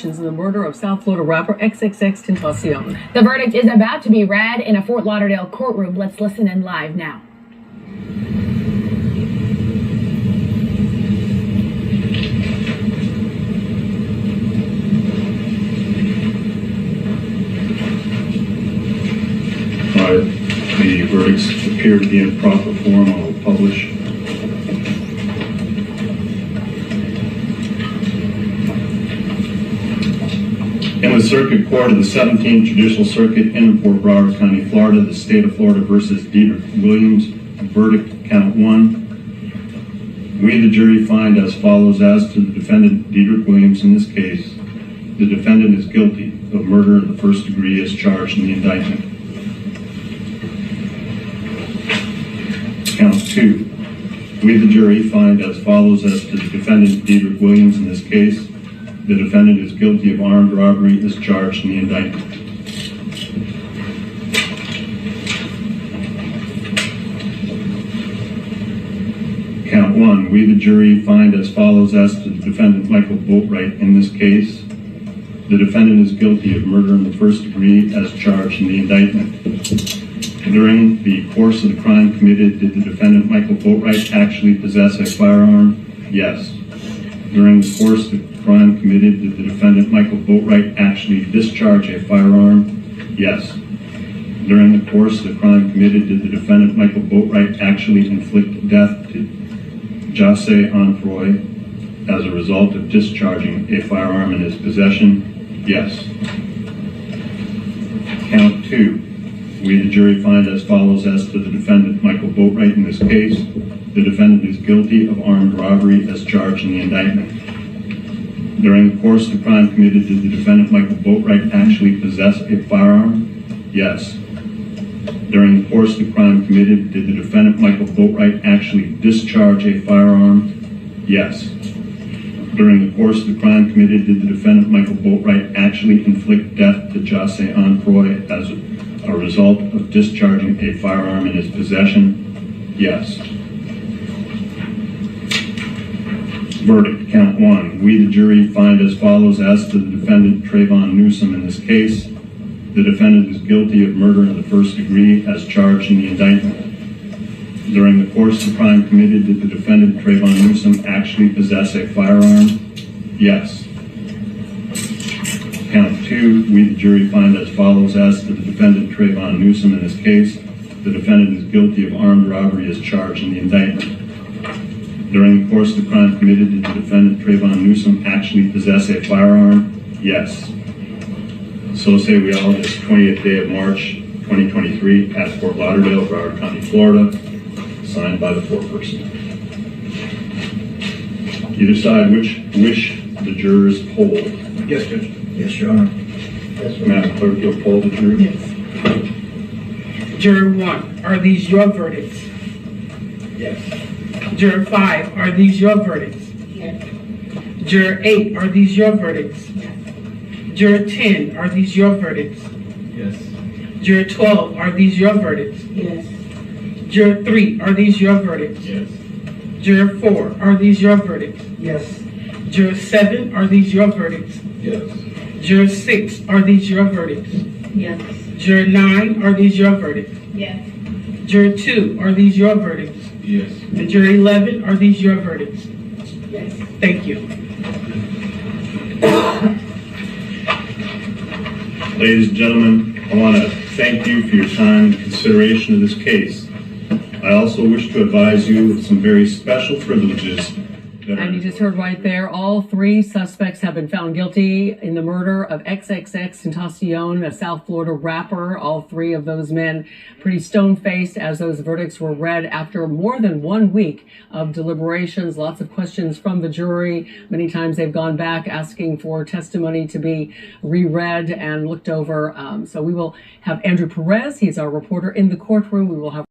In the murder of South Florida rapper XXXTENTACION. The verdict is about to be read in a Fort Lauderdale courtroom. Let's listen in live now. The verdicts appear to be in proper form. I will publish. In the Circuit Court of the 17th Judicial Circuit in Fort Broward County, Florida, the state of Florida versus Dedrick Williams, verdict count 1. We, the jury, find as follows: as to the defendant, Dedrick Williams, in this case, the defendant is guilty of murder in the first degree as charged in the indictment. Count 2. We, the jury, find as follows: as to the defendant, Dedrick Williams, in this case, the defendant is guilty of armed robbery as charged in the indictment. Count 1. We, the jury, find as follows: as to the defendant, Michael Boatwright, in this case, the defendant is guilty of murder in the first degree as charged in the indictment. During the course of the crime committed, did the defendant, Michael Boatwright, actually possess a firearm? Yes. During the course of the crime committed, did the defendant, Michael Boatwright, actually discharge a firearm? Yes. During the course of the crime committed, did the defendant, Michael Boatwright, actually inflict death to Jase Onfroy as a result of discharging a firearm in his possession? Yes. Count 2. We, the jury, find as follows: as to the defendant, Michael Boatwright, in this case, the defendant is guilty of armed robbery as charged in the indictment. During the course of the crime committed, did the defendant, Michael Boatwright, actually possess a firearm? Yes. During the course of the crime committed, did the defendant, Michael Boatwright, actually discharge a firearm? Yes. During the course of the crime committed, did the defendant, Michael Boatwright, actually inflict death to Jase Onfroy as a result of discharging a firearm in his possession? Yes. Verdict, count 1. We, the jury, find as follows: as to the defendant, Trayvon Newsom, in this case, the defendant is guilty of murder in the first degree as charged in the indictment. During the course of the crime committed, did the defendant, Trayvon Newsom, actually possess a firearm? Yes. Count 2. We, the jury, find as follows: as to the defendant, Trayvon Newsom, in this case, the defendant is guilty of armed robbery as charged in the indictment. During the course of the crime committed, did the defendant, Trayvon Newsom, actually possess a firearm? Yes. So say we all, this 20th day of March, 2023, at Fort Lauderdale, Broward County, Florida, signed by the foreperson. You decide which wish the jurors hold. Yes, Judge. Yes, Your Honor. Yes, Madam Clerk, you'll poll the jury. Yes. Juror 1, are these your verdicts? Yes. Juror 5, are these your verdicts? Yes. Juror 8, are these your verdicts? Yes. Juror 10, are these your verdicts? Yes. Juror 12, are these your verdicts? Yes. Juror 3, are these your verdicts? Yes. Juror 4, are these your verdicts? Yes. Juror 7, are these your verdicts? Yes. Juror 6, are these your verdicts? Yes. Juror 9, are these your verdicts? Yes. Juror 2, are these your verdicts? Yes. And Juror 11, are these your verdicts? Yes. Thank you. Ladies and gentlemen, I want to thank you for your time and consideration of this case. I also wish to advise you of some very special privileges that And you just heard right there, all 3 suspects have been found guilty in the murder of XXXTentacion, a South Florida rapper. All 3 of those men pretty stone-faced as those verdicts were read after more than 1 week of deliberations, lots of questions from the jury. Many times they've gone back asking for testimony to be reread and looked over. So we will have Andrew Perez. He's our reporter in the courtroom. We will have